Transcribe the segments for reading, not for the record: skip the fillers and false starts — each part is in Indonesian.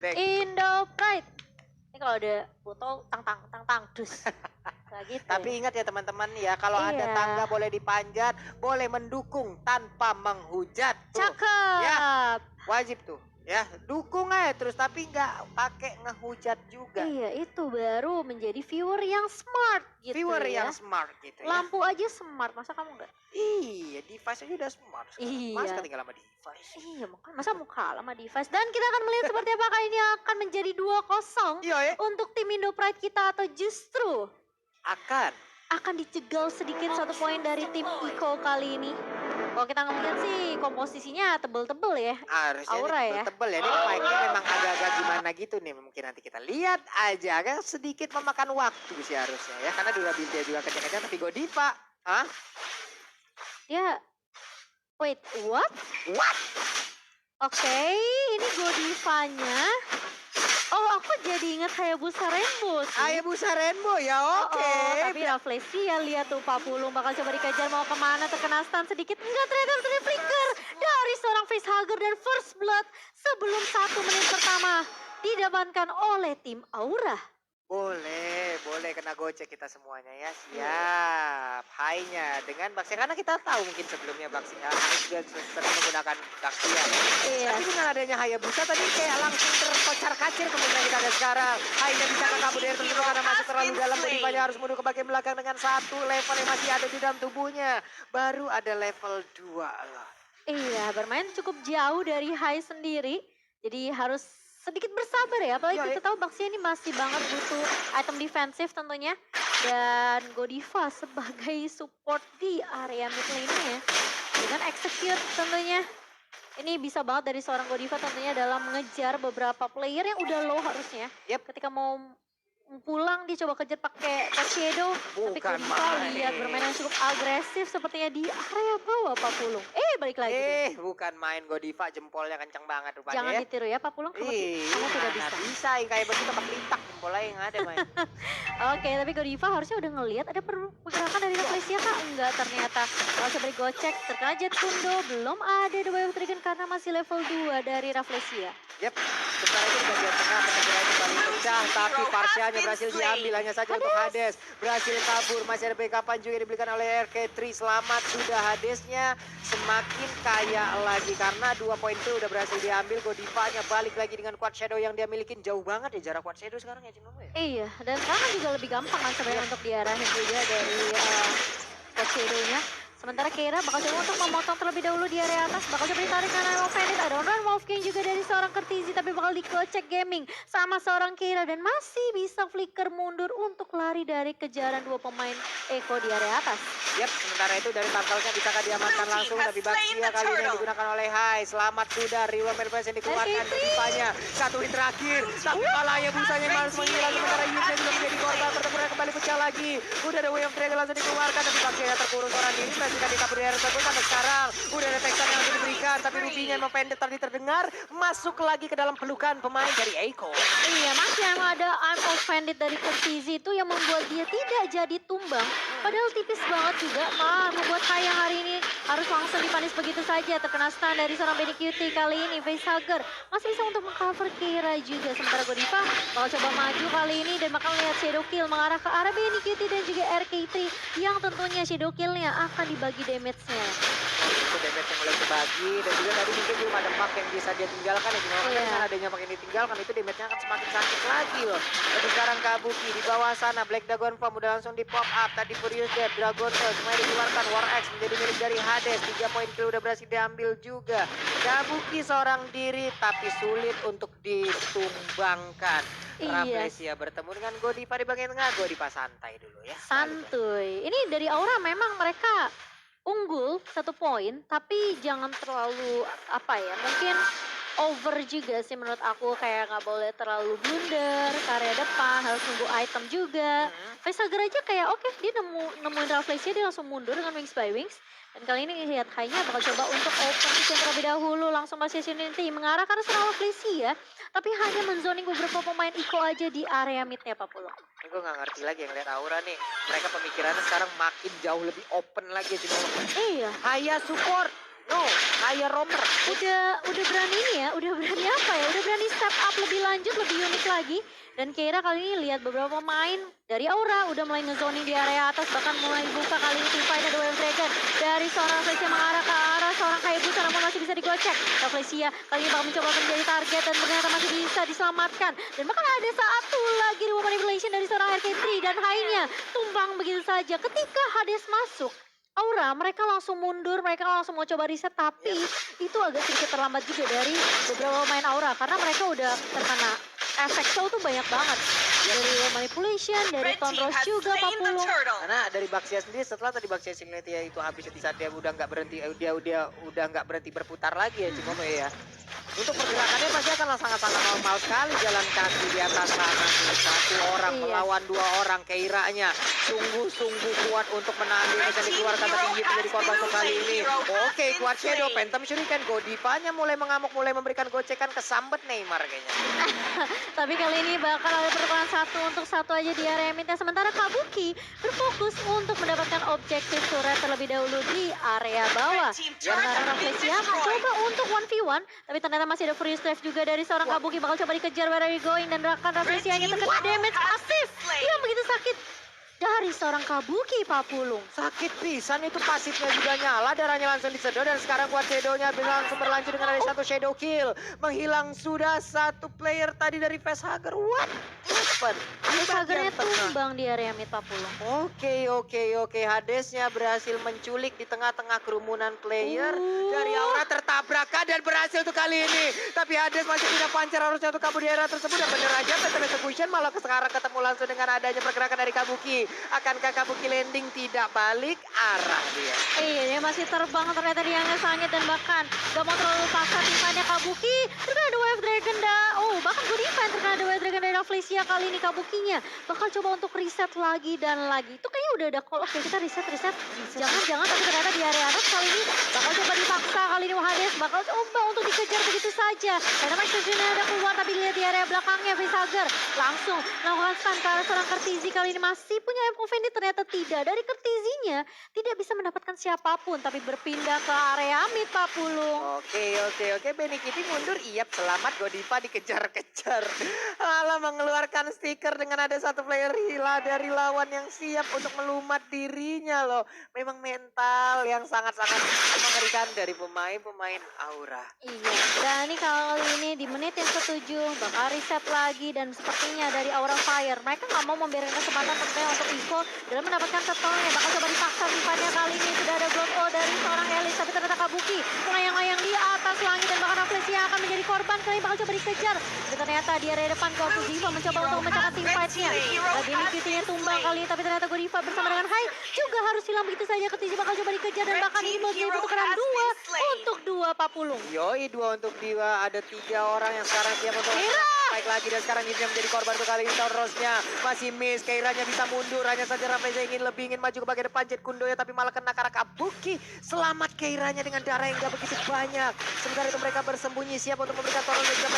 Back. Indo Pride. Ini kalau ada botol tang dus. Kayak gitu. Tapi ingat ya teman-teman ya, kalau ada Iya. tangga boleh dipanjat, boleh mendukung tanpa menghujat. Tuh. Cakep. Ya, wajib tuh. Ya, dukung aja terus tapi nggak pakai ngehujat juga. Iya, itu baru menjadi viewer yang smart gitu Viewer ya. yang smart gitu ya. Lampu aja smart, masa kamu enggak? Iya, device aja udah smart sekarang. Iya. Mas ketinggalan sama device. Iya, makanya masa mau kalah sama device. Dan kita akan melihat seperti apakah ini akan menjadi 2-0 Iya ya. untuk tim Indo Pride kita atau justru Akan dicegal sedikit 1 poin dari tim Iko kali ini. Kalau kita ngeliat sih komposisinya tebel-tebel ya. harusnya Aura ini ya. tebel ya. Ini fight-nya memang agak-agak gimana gitu nih. Mungkin nanti kita lihat aja. Agak sedikit memakan waktu sih harusnya ya. Karena durability juga kencang-kencang. Tapi Godiva. Hah? Ya, wait, what? What? Oke, ini Godivanya. Oh, aku jadi ingat Hayabusa Rainbow sih. Hayabusa Rainbow ya, oke. Tapi Rafflesia lihat tuh Pak Pulung bakal coba dikejar mau kemana, terkena stun sedikit. Enggak, ternyata terjadi flicker dari seorang facehugger dan first blood sebelum 1 menit pertama didapatkan oleh tim Aura. Boleh kena gocek kita semuanya ya. Siap. High-nya dengan Baxia. Karena kita tahu mungkin sebelumnya Baxia juga sering menggunakan Baxia. Iya. Tapi dengan adanya Hayabusa tadi kayak langsung terkocar-kacir kemungkinan kita ada sekarang. High-nya bisa kabur dari tertentu karena masuk terlalu dalam. Godivanya harus mundur ke bagian belakang dengan 1 level yang masih ada di dalam tubuhnya. Baru ada level 2 lah. Iya, bermain cukup jauh dari High sendiri. Jadi harus sedikit bersabar ya, apalagi kita tahu Baxia ini masih banget butuh item defensif tentunya. Dan Godiva sebagai support di area mid lane-nya dengan execute tentunya. Ini bisa banget dari seorang Godiva tentunya dalam mengejar beberapa player yang udah low harusnya. Ketika mau pulang dia coba kejar pakai Shadow, tapi Godiva lihat bermain yang cukup agresif sepertinya di area bawah Pak Pulung. Balik lagi. Bukan main Godiva, jempolnya kencang banget rupanya. Jangan ditiru ya Pak Pulung, kamu tidak bisa. Bisa, yang kayak begitu kepelintak jempolnya yang ada main. Oke, tapi Godiva harusnya udah ngelihat ada pergerakan dari Rafflesia kah? Enggak ternyata. Kalau coba digocek, terkena Jet Kundo, belum ada The Way of Dragon karena masih level 2 dari Rafflesia. Sementara itu di bagian tengah penyegerannya paling pecah, tapi Parsianya berhasil diambil hanya saja untuk Hades. Berhasil kabur, masih ada backupan juga diberikan oleh RK3. Selamat sudah Hadesnya semakin kaya lagi karena 2 poin itu udah berhasil diambil. Godivanya balik lagi dengan Quad Shadow yang dia milikin jauh banget ya jarak Quad Shadow sekarang ya Cinomo ya. Iya, dan sekarang juga lebih gampang kan sebenarnya untuk diarahin juga dari Quad Shadow-nya. Sementara Keira bakal coba untuk memotong terlebih dahulu di area atas. Bakal coba ditarik karena Wolf Bandit. Ada on Wolf King juga dari seorang Kertizi. Tapi bakal dikocek gaming sama seorang Keira. Dan masih bisa flicker mundur untuk lari dari kejaran 2 pemain Eko di area atas. Sementara itu dari turtle-nya bisakah diamankan langsung. Tapi Baxia kali ini yang digunakan oleh Hai. Selamat sudah Rewind Melvas yang dikeluarkan. Godivanya 1 hit terakhir. Tapi malah Hayabusanya yang harus menghilang. Sementara Yusnya juga menjadi korban. Pertempuran kembali pecah lagi. Udah ada Way of Dragon langsung dikeluarkan. Tapi Baxia terkurung seorang diri. Jika dikabur dari tersebut sampai sekarang udah ada tekstan yang harus diberikan, tapi Rubinya emang pendek tadi terdengar masuk lagi ke dalam pelukan pemain dari Eiko. Iya, masih emang ada I'm offended dari Kertizi itu yang membuat dia tidak jadi tumbang, padahal tipis banget juga, membuat Kaya hari ini harus langsung dipanis begitu saja. Terkena stun dari seorang Benny Cutie kali ini. Facehugger masih bisa untuk mengcover Kira juga, sementara Godiva bakal coba maju kali ini dan bakal lihat Shadow Kill mengarah ke arah Benny Cutie dan juga RK3 yang tentunya Shadow Kill-nya akan dibagi damage-nya. Itu damage yang mulai dibagi dan juga tadi mungkin belum ada mark yang bisa dia tinggalkan ya. Dengan adanya mark yang ditinggalkan itu damage-nya akan semakin sakit lagi loh. Jadi sekarang Kabuki di bawah sana, Black Dragon Form udah langsung di pop up. Tadi Furious Death, Dragon Tail semuanya dikeluarkan. War X menjadi milik dari Hades. 3 poin kill udah berhasil diambil juga. Kabuki seorang diri tapi sulit untuk ditumbangkan. Rafflesia bertemu dengan Godiva di bagian tengah. Godiva santai dulu ya. Santuy. Ini dari Aura memang mereka unggul 1 poin, tapi jangan terlalu mungkin over juga sih menurut aku, kayak nggak boleh terlalu blunder ke area depan, harus nunggu item juga. Facehugger aja kayak oke, dia nemuin Rafflesia, dia langsung mundur dengan Wings by Wings. Dan kali ini lihat High-nya bakal coba untuk open kitchen terlebih dahulu, langsung Positionality mengarah ke arah seorang Rafflesia, tapi hanya menzoning beberapa pemain Iko aja di area mid-nya Pak Pulung. Ini gue gak ngerti lagi yang lihat Aura nih. Mereka pemikirannya sekarang makin jauh lebih open lagi sih. Iya. Haya support. No, hire roamer. Udah berani ini ya, udah berani apa ya? Udah berani step up lebih lanjut, lebih unik lagi. Dan Keira kali ini lihat beberapa pemain dari Aura udah mulai ngezoning di area atas, bahkan mulai buka kali ini tim fight ada Wave Dragon dari seorang Flesia mengarah ke arah seorang Hayabusa, namun masih bisa digocek. Nah, Flesia kali ini bakal mencoba untuk menjadi target dan ternyata masih bisa diselamatkan. Dan bahkan ada satu lagi rumah manipulation dari seorang RK3 dan Hai-nya tumbang begitu saja. Ketika Hades masuk, Aura, mereka langsung mundur, mereka langsung mau coba reset, tapi itu agak sedikit terlambat juga dari beberapa pemain Aura, karena mereka udah terkena efek show tuh banyak banget. Dari manipulation, dari Tonros juga, Papulung. Karena dari Baxia sendiri setelah tadi Baxia Signatia itu habis di saat dia udah nggak berhenti, dia udah nggak berhenti berputar lagi ya Cimono ya. Untuk pergerakannya pasti akan sangat-sangat normal sekali jalan kaki di atas sana. Satu orang melawan dua orang, Keiranya sungguh-sungguh kuat untuk menahan diri dan dikeluarkan, tapi dia menjadi korban untuk kali ini. Oke, kuat Shadow, Phantom Shuriken, Godivanya mulai mengamuk, mulai memberikan gocekan ke sambet Neymar kayaknya. Tapi kali ini bakal ada pertukaran 1-1 aja di area midnya. Sementara Kabuki berfokus untuk mendapatkan objektif turret terlebih dahulu di area bawah. Sementara Flesia coba untuk 1v1, tapi ternyata masih ada free strike juga dari seorang Kabuki. Bakal coba dikejar where are you going, dan rekan Flesia-nya terkena damage pasif yang begitu sakit dari seorang Kabuki, Papulung. Sakit pisan itu, pasifnya juga nyala, darahnya langsung disedot, dan sekarang kuat Shadow-nya langsung berlanjut dengan ada satu Shadow kill. Menghilang sudah satu player tadi dari Facehugger. What happened? Facehugger-nya tumbang di area mid, Papulung. Oke. Hadesnya berhasil menculik di tengah-tengah kerumunan player. Dari Aura tertabrak dan berhasil untuk kali ini. Tapi Hades masih punya pancar, harusnya untuk kabur di area tersebut. Dan bener aja Phantom Execution malah sekarang ketemu langsung dengan adanya pergerakan dari Kabuki. Akankah Kabuki landing? Tidak, balik arah dia. Iya, dia masih terbang ternyata dia ngesangit, dan bahkan gak mau terlalu paksa timnya Kabuki. Terkena ada Wave Dragon bahkan Godiva terkena ada Wave Dragon dari Flesia. Kali ini Kabukinya bakal coba untuk reset lagi dan lagi. Itu kayaknya udah ada call, oke kita reset. Jangan, tapi ternyata di area atas kali ini bakal coba dipaksa. Kali ini Hades bakal coba untuk dikejar begitu saja. Karena Execution ada keluar, tapi lihat di area belakangnya Facehugger langsung melakukan stun ke arah seorang Kertizi. Kali ini masih punya Offendy, ternyata tidak. Dari Kertizinya tidak bisa mendapatkan siapapun, tapi berpindah ke area mid, Papulung. Oke. Benny Kitty mundur, iap, selamat. Godiva dikejar-kejar. Malah mengeluarkan stiker dengan ada satu player hila dari lawan yang siap untuk melumat dirinya loh. Memang mental yang sangat-sangat mengerikan dari pemain-pemain Aura. Iya, dan ini kali ini di menit yang ke-7 bakal reset lagi, dan sepertinya dari Aura Fire mereka nggak mau membiarkan kesempatan tentunya untuk Ivo dalam mendapatkan setolnya. Bakal coba dipaksa sifatnya kali ini. Sudah ada block dari seorang Elis, tapi ternyata Kabuki melayang-layang di atas langit, dan bahkan Flesia akan menjadi korban. Kali ini bakal coba dikejar, tapi ternyata di area depan Godiva mencoba untuk memecahkan tim fight-nya. Ini Kitty-nya tumbang kali ini, tapi ternyata Godiva bersama dengan Hai juga harus hilang begitu saja. Kertizi bakal coba dikejar, dan bahkan ini mau jadi pertukaran 2 untuk 2, Papulung. Yoi, 2 untuk 2. Ada 3 orang yang sekarang siap untuk baik lagi, dan sekarang ini menjadi korban untuk kali ini. Tonrosnya masih miss, Keiranya bisa mundur, hanya saja Rafflesia ingin maju ke bagian depan Jet Kundoya, tapi malah kena karena Kabuki. Selamat Keiranya dengan darah yang gak begitu banyak. Sementara itu mereka bersembunyi siap untuk memberikan Tonros dan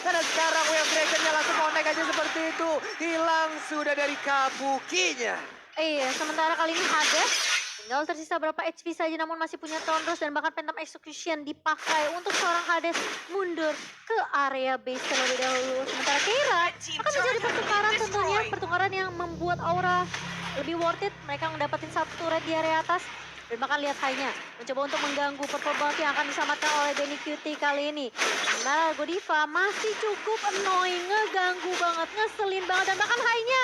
karena sekarang Wave Dragon-nya langsung connect aja seperti itu. Hilang sudah dari Kabukinya. Iya, sementara kali ini Hades tinggal tersisa berapa HP saja, namun masih punya Tonros, dan bahkan Phantom Execution dipakai untuk seorang Hades mundur ke area base terlebih dahulu. Sementara Keira akan menjadi pertukaran, tentunya pertukaran yang membuat Aura lebih worth it. Mereka mendapatkan satu turret di area atas, dan bahkan lihat Hai-nya mencoba untuk mengganggu performance yang akan diselamatkan oleh Benny Cutie kali ini. Sementara Godiva masih cukup annoying, ngeganggu banget, ngeselin banget, dan bahkan Hai-nya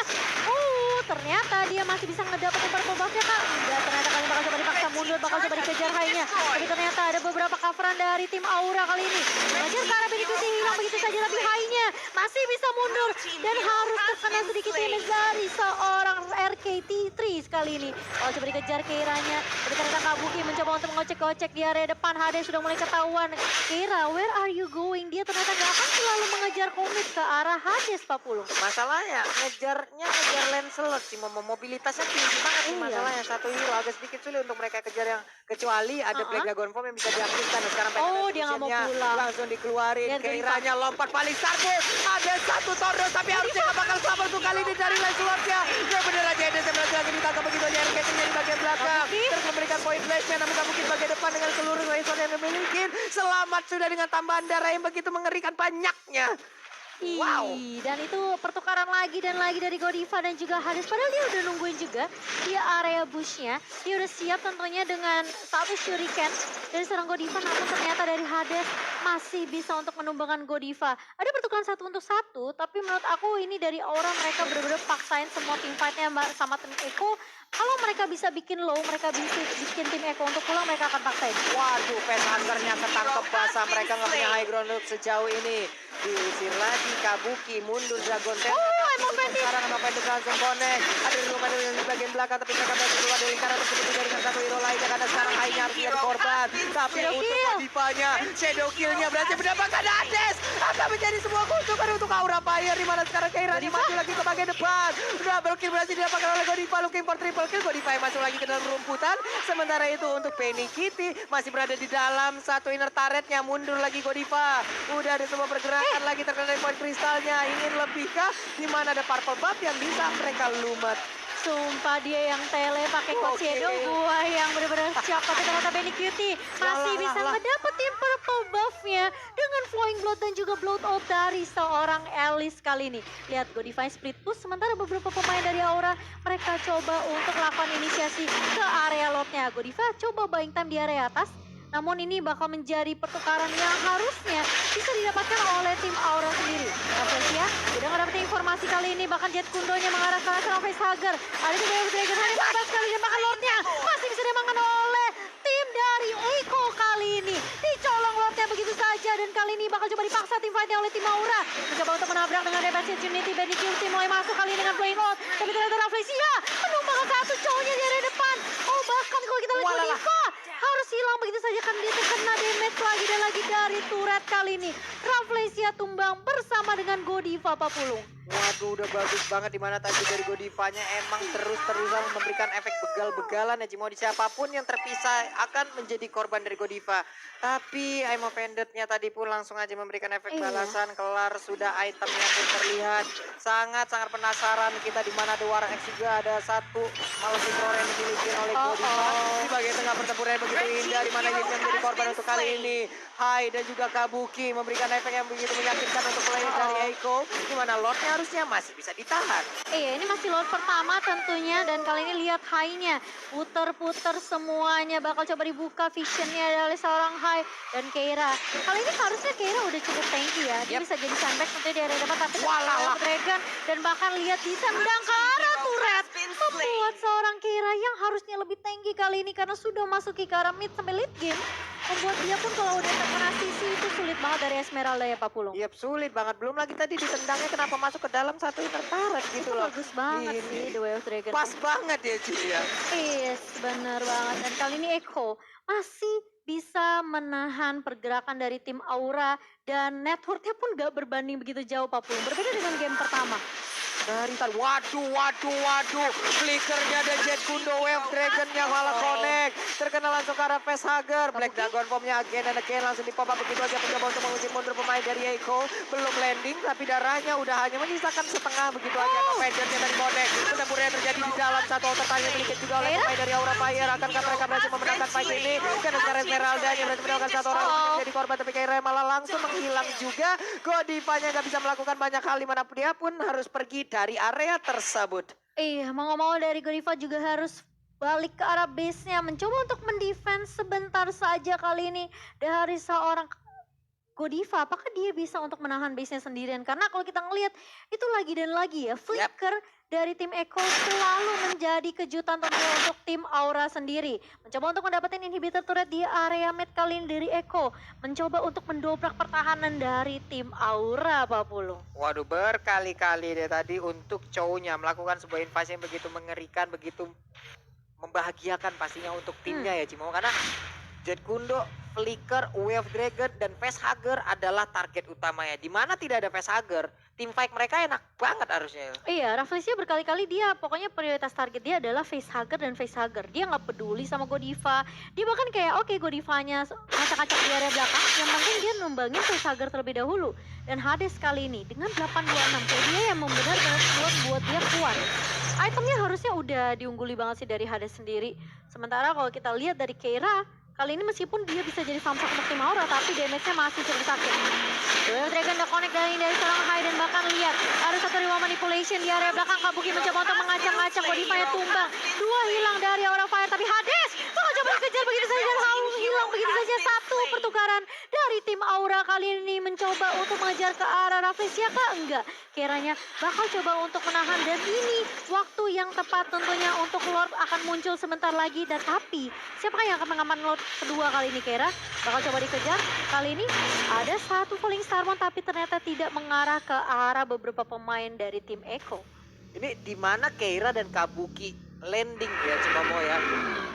ternyata dia masih bisa ngedapetin performance-nya, Kak. Enggak, ternyata kali bakal coba dipaksa mundur, bakal coba dikejar Hai-nya. Tapi ternyata ada beberapa coveran dari tim Aura kali ini. Mengejar ke arah Benny Cutie, hilang begitu saja, tapi Hai-nya masih bisa mundur dan harus terkena sedikit damage dari seorang RKT3 kali ini. Kalau coba dikejar Keiranya, tapi ternyata Kabuki mencoba untuk mengocek-gocek di area depan. Hades sudah mulai ketahuan. Keira, where are you going? Dia ternyata gak akan selalu mengejar mengejar komit ke arah Hades Pak Pulung. Masalahnya ngejar Lancelot sih, mobilitasnya tinggi banget sih Iya. masalahnya. Satu hero agak sedikit sulit untuk mereka kejar, yang kecuali ada Black Dragon Form yang bisa diaktifkan. Dan sekarang pengen Oh, dia nggak mau pulang. langsung dikeluarin. Lihat Keiranya lompat paling starbus. Ada satu tornado tapi harusnya nggak bakal selamat untuk kali ini dari Lancelotnya. Ya bener aja, Hades yang berhasil lagi ditangkap begitu aja. Catchingnya di bagian belakang. Terus memberikan point placement, namun mungkin bagian depan dengan seluruh resource yang dimiliki. Selamat sudah dengan tambahan darah yang begitu mengerikan banyaknya. Wow. Dan itu pertukaran lagi dan lagi dari Godiva dan juga Hades. Padahal dia udah nungguin juga di area bushnya. Dia udah siap tentunya dengan satu shuriken dari seorang Godiva. Namun ternyata dari Hades masih bisa untuk menumbangkan Godiva. Ada pertukaran 1 untuk 1. Tapi menurut aku ini dari aura mereka benar-benar paksain semua team fightnya sama tim Echo. Kalau mereka bisa bikin low, mereka bisa bikin tim Echo untuk pulang, mereka akan paksain. Waduh, Facehunter-nya ketangkep basah. Mereka nggak punya high ground untuk sejauh ini. Diusir lagi Kabuki, mundur Dragon Tail. Sekarang sama Pendek langsung connect. Ada di rumah di bagian belakang, tapi mereka berhasil keluar dari lingkaran tersebut juga dengan satu hero lainnya. Karena sekarang high-nya harus menjadi korban. Tapi untuk Godifanya, Shadow Kill-nya berhasil mendapatkan Hades. Akan menjadi sebuah keuntungan untuk Aura Fire. Di mana sekarang Keiranya maju lagi ke bagian depan. Double kill berhasil didapatkan oleh Godiva. Looking for triple kill. Godiva yang masuk lagi ke dalam rumputan. Sementara itu untuk Penny Kitty masih berada di dalam satu inner turretnya. Mundur lagi Godiva. Udah ada semua pergerakan lagi terkena dari poin kristalnya. Ingin lebih kah? Di mana ada purple buff yang bisa mereka lumat. Sumpah dia yang tele pakai Cold Shadow, gua yang benar-benar siap. Tapi ternyata Benny Cutie masih bisa ngedapetin purple buff-nya dengan Flowing Blood dan juga Blood Out dari seorang Alice kali ini. Lihat Godiva split push, sementara beberapa pemain dari Aura mereka coba untuk melakukan inisiasi ke area lotnya. Godiva coba buying time di area atas. Namun ini bakal menjadi pertukaran yang harusnya bisa didapatkan oleh tim Aura sendiri. Rafflesia udah ngedapetin informasi kali ini, bahkan Jet Kundonya mengarah ke arah Facehugger. Ada juga Wave Dragon Hades bebas sekali dan bahkan Lordnya masih bisa diamankan oleh tim dari Echo kali ini. Dicolong Lordnya begitu saja dan kali ini bakal coba dipaksa tim fightnya oleh tim Aura. Mencoba untuk menabrak dengan Rebellion Unity. Benny Cutie mulai masuk kali ini dengan Flame Out. Tapi ternyata Rafflesia menumbangkan satu cowoknya di area depan. Oh bahkan kalau kita lihat Godiva harus hilang begitu saja kan dia terkena damage lagi dan lagi dari turret kali ini. Rafflesia tumbang bersama dengan Godiva Pak Pulung. Waduh, udah bagus banget di mana tadi dari Godivanya emang terus-terusan memberikan efek begal-begalan ya Cimodi. Siapapun yang terpisah akan menjadi korban dari Godiva. Tapi I'm offended-nya tadi pun langsung aja memberikan efek balasan. Kelar sudah, itemnya pun terlihat. Sangat-sangat penasaran kita di mana ada Warang X juga, ada satu Malefic Roar yang dimiliki oleh Godiva. Di bagian tengah pertempuran yang begitu indah di mana Yip yang menjadi korban untuk kali ini. Hai dan juga Kabuki memberikan efek yang begitu meyakinkan untuk player dari Echo. Di mana Lordnya harusnya masih bisa ditahan. Iya, ini masih Lord pertama tentunya dan kali ini lihat high-nya. Puter-puter semuanya bakal coba dibuka visionnya oleh seorang High dan Keira. Kali ini harusnya Keira udah cukup tanky ya. Dia bisa jadi sandbag tentunya di area depan tapi Dragon dan bahkan lihat ditendang ke arah turret. Membuat seorang Keira yang harusnya lebih tanky kali ini karena sudah masuk ke arah mid sampai late game. Membuat dia pun kalau udah terkena sisi itu sulit banget dari Esmeralda ya Pak Pulung. Yap, sulit banget. Belum lagi tadi ditendangnya kenapa masuk ke dalam satu inner turret gitu loh. Bagus banget sih The Way of Dragon. Pas banget ya Ci ya. Yes, bener banget. Dan kali ini Echo masih bisa menahan pergerakan dari tim Aura dan networknya pun gak berbanding begitu jauh Pak Pulung. Berbeda dengan game pertama. Dari tadi, waduh. Flickernya ada Jet Kundo, Wave Dragon-nya malah connect. Terkena langsung ke arah Facehugger. Black Dragon Form-nya again and again langsung dipop up begitu aja. Mencoba untuk mengusir mundur pemain dari Echo. Belum landing, tapi darahnya udah hanya menyisakan setengah begitu aja. Avenger-nya dari connect. Pertempuran yang terjadi di dalam satu outer tali yang dimiliki juga oleh pemain dari Aura Fire. Akankah mereka berhasil memenangkan fight ini? Karena sekarang Esmeralda-nya berhasil mendapatkan satu orang yang menjadi korban. Tapi Keira malah langsung menghilang juga. Godivanya nggak bisa melakukan banyak hal dimanapun dia pun harus pergi dari area tersebut. Iya, mau nggak mau dari Godiva juga harus balik ke arah base-nya. Mencoba untuk mendefense sebentar saja kali ini dari seorang Godiva. Apakah dia bisa untuk menahan base-nya sendirian? Karena kalau kita ngelihat itu lagi dan lagi ya, flicker dari tim Echo selalu menjadi kejutan tentunya untuk tim Aura sendiri. Mencoba untuk mendapatkan inhibitor turret di area mid kali ini dari Echo. Mencoba untuk mendobrak pertahanan dari tim Aura, Pak Pulung. Waduh, berkali-kali deh tadi untuk cowoknya melakukan sebuah invasi yang begitu mengerikan, begitu membahagiakan pastinya untuk timnya ya Cimo. Karena Jet Kundo, Flicker, Wave Dragon, dan Facehugger adalah target utamanya. Dimana tidak ada Facehugger, tim fight mereka enak banget harusnya. Iya, Rafflesia berkali-kali dia pokoknya prioritas target dia adalah facehugger dan facehugger. Dia nggak peduli sama Godiva. Dia bahkan kayak oke Godivanya ngacak-ngacak di area belakang, yang penting dia numbangin facehugger terlebih dahulu. Dan Hades kali ini dengan 826 kayak dia yang benar-benar buat dia kuat. Itemnya harusnya udah diungguli banget sih dari Hades sendiri. Sementara kalau kita lihat dari Keira, kali ini meskipun dia bisa jadi samsak untuk tim Aura, tapi damage-nya masih cukup sakit. Wave Dragon udah connect dari seorang Hai, dan bahkan lihat ada satu rival manipulation di area belakang. Kabuki mencoba untuk mengacak-ngacak, Godify tumbang. Dua hilang dari Aura Fire, tapi Hades bakal coba dikejar begitu saja dan hilang begitu saja. Satu pertukaran dari tim Aura kali ini mencoba untuk mengejar ke arah Rafflesia kah? Enggak. Kiranya bakal coba untuk menahan, dan ini waktu yang tepat tentunya untuk Lord akan muncul sebentar lagi. Dan tapi siapakah yang akan mengaman Lord kedua kali ini? Kira bakal coba dikejar. Kali ini ada satu Falling Starmon, tapi ternyata tidak mengarah ke arah beberapa pemain dari tim Echo. Ini dimana Keira dan Kabuki landing ya Cimomo ya.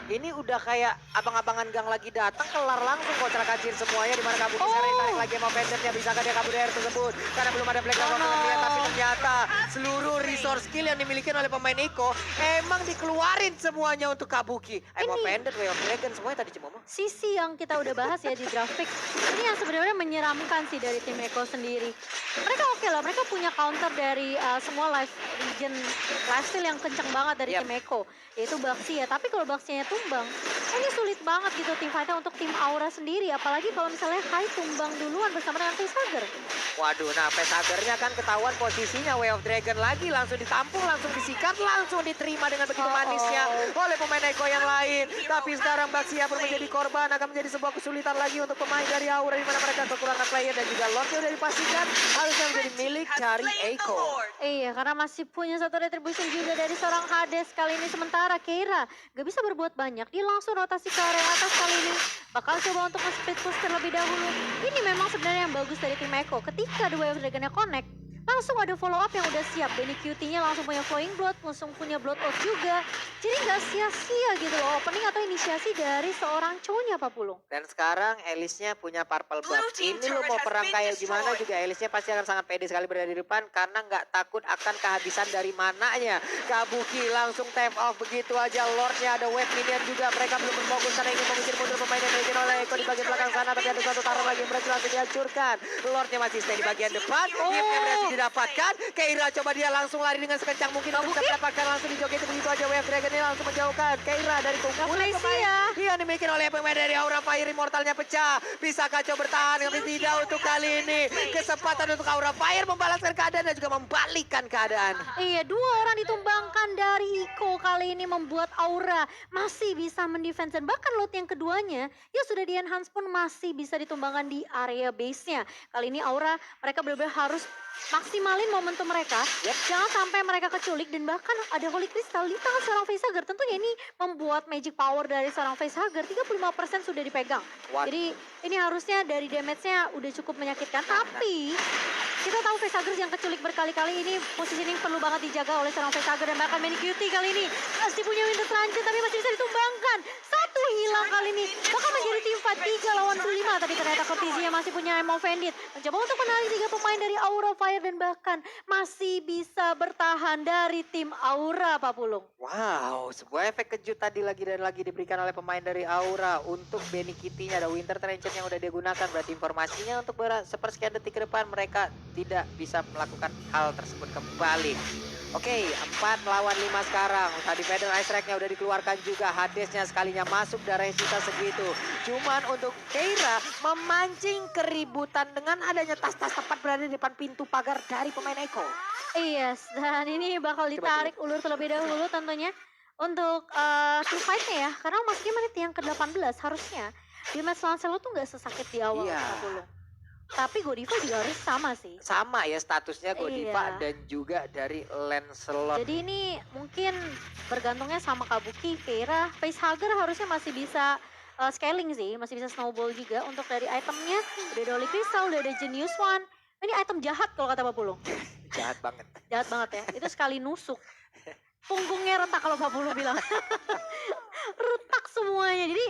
Ini udah kayak abang-abangan gang lagi datang, kelar langsung kocar kacir semuanya. Dimana Kabuki sekarang tarik lagi mau pendetnya, bisakah dia kabur dari tersebut karena belum ada Black Dragon terlihat. Tapi ternyata seluruh resource skill yang dimiliki oleh pemain Echo emang dikeluarin semuanya untuk Kabuki. Mau pendet, Way of Dragon semuanya tadi Cimomo. Sisi yang kita udah bahas ya di grafik, ini yang sebenarnya menyeramkan sih dari tim Echo sendiri. Mereka oke lah, mereka punya counter dari semua life region lifesteal yang kenceng banget dari tim Echo, yaitu Baxia. Tapi kalau Baxianya tumbang, ini sulit banget gitu tim fighter untuk tim Aura sendiri. Apalagi kalau misalnya Hai tumbang duluan bersama dengan Facehugger. Waduh, nah Facehuggernya kan ketahuan posisinya. Way of Dragon lagi langsung ditampung, langsung disikat, langsung diterima dengan begitu manisnya oleh pemain Echo yang lain. Tapi sekarang Baxia pun menjadi korban, akan menjadi sebuah kesulitan lagi untuk pemain dari Aura, di mana mereka kekurangan player dan juga Lordnya udah dipastikan harusnya menjadi milik dari Echo. Iya, karena masih punya satu retribution juga dari seorang Hades kali ini. Sementara Keira gak bisa berbuat banyak, dia langsung rotasi ke area atas kali ini. Bakal coba untuk nge-speed push terlebih dahulu. Ini memang sebenarnya yang bagus dari tim Echo. Ketika The Wave Dragon-nya connect, langsung ada follow up yang udah siap. Benny QT-nya langsung punya Flowing Blood, langsung punya Blood Out juga. Jadi gak sia-sia gitu loh opening atau inisiasi dari seorang cowoknya Pak Pulung. Dan sekarang Elisnya punya purple buff. Ini lo mau perang kayak gimana juga Elisnya pasti akan sangat pede sekali berada di depan, karena nggak takut akan kehabisan dari mananya. Kabuki langsung tap off begitu aja. Lordnya ada wave minion juga. Mereka belum berfokus karena ingin mengusir mundur pemain yang dimiliki oleh Echo di bagian belakang sana. Tapi ada satu taruh lagi yang berhasil langsung dihancurkan. Lordnya masih stay di bagian depan. Hipnya berhasil didapatkan. Keira coba dia langsung lari dengan sekencang mungkin untuk bisa mendapatkan, langsung dijoget begitu aja. Wave Dragon ini langsung menjauhkan Keira dari kumpulan pemain yang dimiliki oleh pemain dari Aura Fire. Immortalnya pecah. Bisakah coba bertahan? Tapi tidak untuk kali ini. Kesempatan untuk Aura Fire membalaskan keadaan dan juga membalikkan keadaan. Iya, dua orang ditumbangkan dari Iko kali ini membuat Aura masih bisa mendefense, dan bahkan loot yang keduanya yang sudah di enhance pun masih bisa ditumbangkan di area base-nya. Kali ini Aura mereka benar-benar harus maksimalin momentum mereka. Jangan sampai mereka keculik, dan bahkan ada Holy Crystal di tangan seorang Facehugger. Tentunya ini membuat magic power dari seorang Facehugger 35% sudah dipegang. Jadi ini harusnya dari damage-nya udah cukup menyakitkan. Tapi kita tahu Facehugger yang keculik berkali-kali, ini positioning perlu banget dijaga oleh seorang Facehugger. Dan bahkan Benny QT kali ini masih punya Winter Transit, tapi masih bisa ditumbangkan. Satu hilang kali ini. Bahkan menjadi tim fight 3 lawan 5. Tapi ternyata Cortizia masih punya Ammo Bandit. Mencoba untuk menarik 3 pemain dari Aura Fire, dan bahkan masih bisa bertahan dari tim Aura, Pak Pulung. Wow, sebuah efek kejut tadi lagi dan lagi diberikan oleh pemain dari Aura untuk Benny Kitty-nya. Ada Winter Transit yang udah dia gunakan, berarti informasinya untuk sepersekian detik ke depan mereka tidak bisa melakukan hal tersebut kembali. Oke, 4 lawan 5 sekarang. Tadi Feather Ice Rack-nya udah dikeluarkan juga. Hadesnya sekalinya masuk darah sisa segitu. Cuman untuk Keira memancing keributan dengan adanya tas-tas tepat berada di depan pintu pagar dari pemain Echo. Yes, dan ini bakal ditarik ulur terlebih dahulu tentunya untuk team fight-nya ya. Karena masuknya menit yang ke-18 harusnya. Di match Lancelot tuh gak sesakit di awal, Pak Pulung. Tapi Godiva juga harus sama sih. Sama ya statusnya Godiva dan juga dari Lancelot. Jadi ini mungkin bergantungnya sama Kabuki, Keira. Facehugger harusnya masih bisa scaling sih, masih bisa snowball juga untuk dari itemnya. Udah ada Holy Crystal, udah ada Genius One. Ini item jahat kalau kata Pak Pulung. Jahat banget. Jahat banget ya, itu sekali nusuk. Punggungnya retak kalau Pak Pulung bilang. Retak semuanya, jadi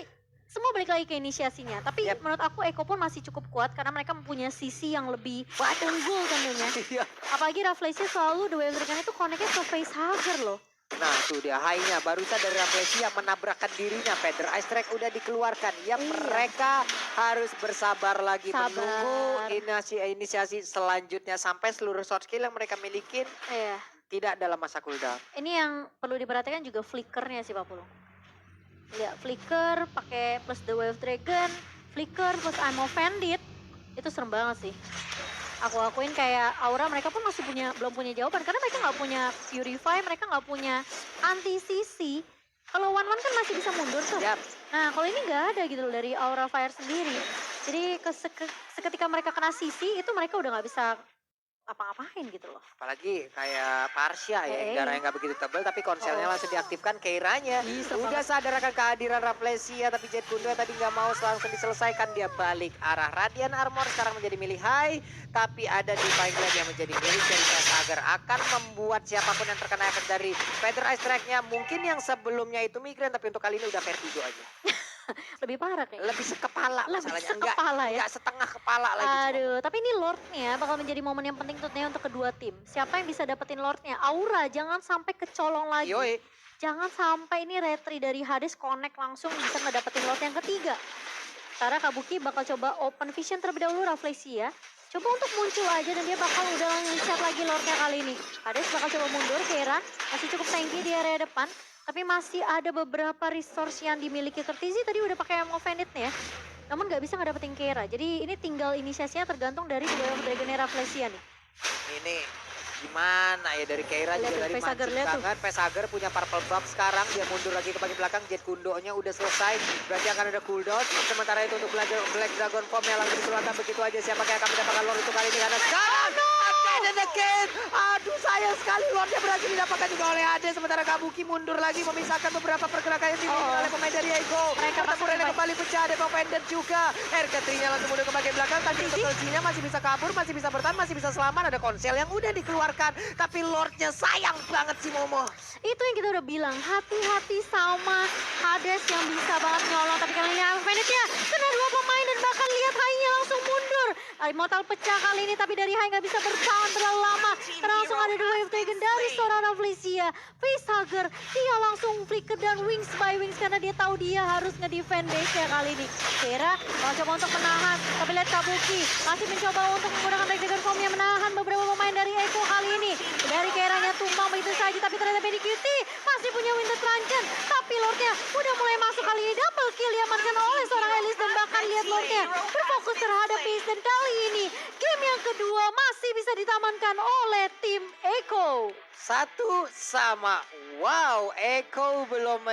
semua balik lagi ke inisiasinya. Tapi Yap. menurut aku Eko pun masih cukup kuat karena mereka mempunyai sisi yang lebih unggul tentunya. Iya. Apalagi Rafflesia selalu The Wave Dragon itu connect-nya ke facehugger loh. Nah tuh dia high-nya barusan dari Rafflesia menabrakkan dirinya. Feather Ice Strike udah dikeluarkan. Ya Iya. mereka harus bersabar lagi Sabar. menunggu inisiasi selanjutnya sampai seluruh shot skill yang mereka milikin Iya. tidak dalam masa cooldown. Ini yang perlu diperhatikan juga flickernya sih Pak Pulung. Lihat flicker pakai plus The Wave Dragon, flicker plus I'm Offended. Itu serem banget sih. Aku akuin kayak aura mereka pun masih belum punya jawaban karena mereka nggak punya Purify, mereka nggak punya anti CC. Kalau one kan masih bisa mundur tuh. Yap. Nah kalau ini nggak ada gitu loh dari aura fire sendiri. Jadi seketika mereka kena CC itu mereka udah nggak bisa apa-apain gitu loh. Apalagi kayak Parsha ya, yang darahnya nggak begitu tebal tapi konselnya langsung diaktifkan. Keiranya udah sadar akan kehadiran Rafflesia tapi Jet Kundo tadi nggak mau langsung diselesaikan. Dia balik arah Radiant Armor sekarang menjadi milik Hai. Tapi ada Divine Glaive yang menjadi milik dari Agar akan membuat siapapun yang terkena efek dari Feather Ice Strike-nya. Mungkin yang sebelumnya itu migrain tapi untuk kali ini udah vertigo aja. Lebih parah kayaknya. Lebih sekepala Lebih masalahnya. sekepala ya. Enggak setengah kepala lagi. Aduh, tapi ini Lordnya bakal menjadi momen yang penting tentunya untuk kedua tim. Siapa yang bisa dapetin Lordnya? Aura, jangan sampai kecolong lagi. Yoi. Jangan sampai ini retry dari Hades connect langsung bisa ngedapetin Lord yang ketiga. Karena Kabuki bakal coba open vision terlebih dahulu Rafflesia. Coba untuk muncul aja dan dia bakal udah nge-shot lagi Lordnya kali ini. Hades bakal coba mundur, Keiran masih cukup tanky di area depan. Tapi masih ada beberapa resource yang dimiliki Curtizi tadi udah pakai Ammo Bandit nih ya. Namun nggak bisa ngedapetin Keira. Jadi ini tinggal inisiasinya tergantung dari dua Dragonera Rafflesia nih. Ini gimana ya dari Keira Lihat juga tuh, dari Facehager, mancing lihat tuh. banget. Facehager punya purple buff sekarang. Dia mundur lagi ke bagian belakang. Jet Kundonya udah selesai. Berarti akan ada cooldown. Sementara itu untuk Black Dragon Form yang langsung dikeluarkan begitu aja. Siapa yang akan mendapatkan Lord itu kali ini? Karena sekarang again. Aduh sayang sekali Lordnya berhasil didapatkan juga oleh Hades. Sementara Kabuki mundur lagi memisahkan beberapa pergerakan yang dimiliki oleh pemain dari Ego. Mereka Pertempurannya kembali pecah. Ada Pendant juga. RK3-nya langsung mundur ke bagian belakang. Tapi untuk L-nya masih bisa kabur, masih bisa bertahan, masih bisa selamat. Ada konsel yang udah dikeluarkan. Tapi Lordnya sayang banget si Momo. Itu yang kita udah bilang, hati-hati sama Hades yang bisa banget nyolong. Tapi kali ini Banditnya kena dua pemain dan bahkan lihat Hai-nya langsung mundur. Immortal pecah kali ini tapi dari Hai nggak bisa bertahan terlalu lama. Karena langsung ada dua wave dragon dari seorang Rafflesia. Facehugger, dia langsung flicker dan wings by wings karena dia tahu dia harus ngedefend base-nya kali ini. Kira mau coba untuk menahan, tapi lihat Kabuki masih mencoba untuk menggunakan Dragon Form yang menahan beberapa pemain dari Echo kali ini. Dari Keiranya tumbang begitu saja, tapi ternyata BDQT masih punya Winter Truncheon. Tapi Lordnya udah mulai masuk kali ini, double kill diamankan oleh seorang Elis dan bahkan lihat Lordnya berfokus terhadap Ace dan kali ini game yang kedua masih bisa ditamankan oleh tim Echo. 1-1. Wow, Eko belum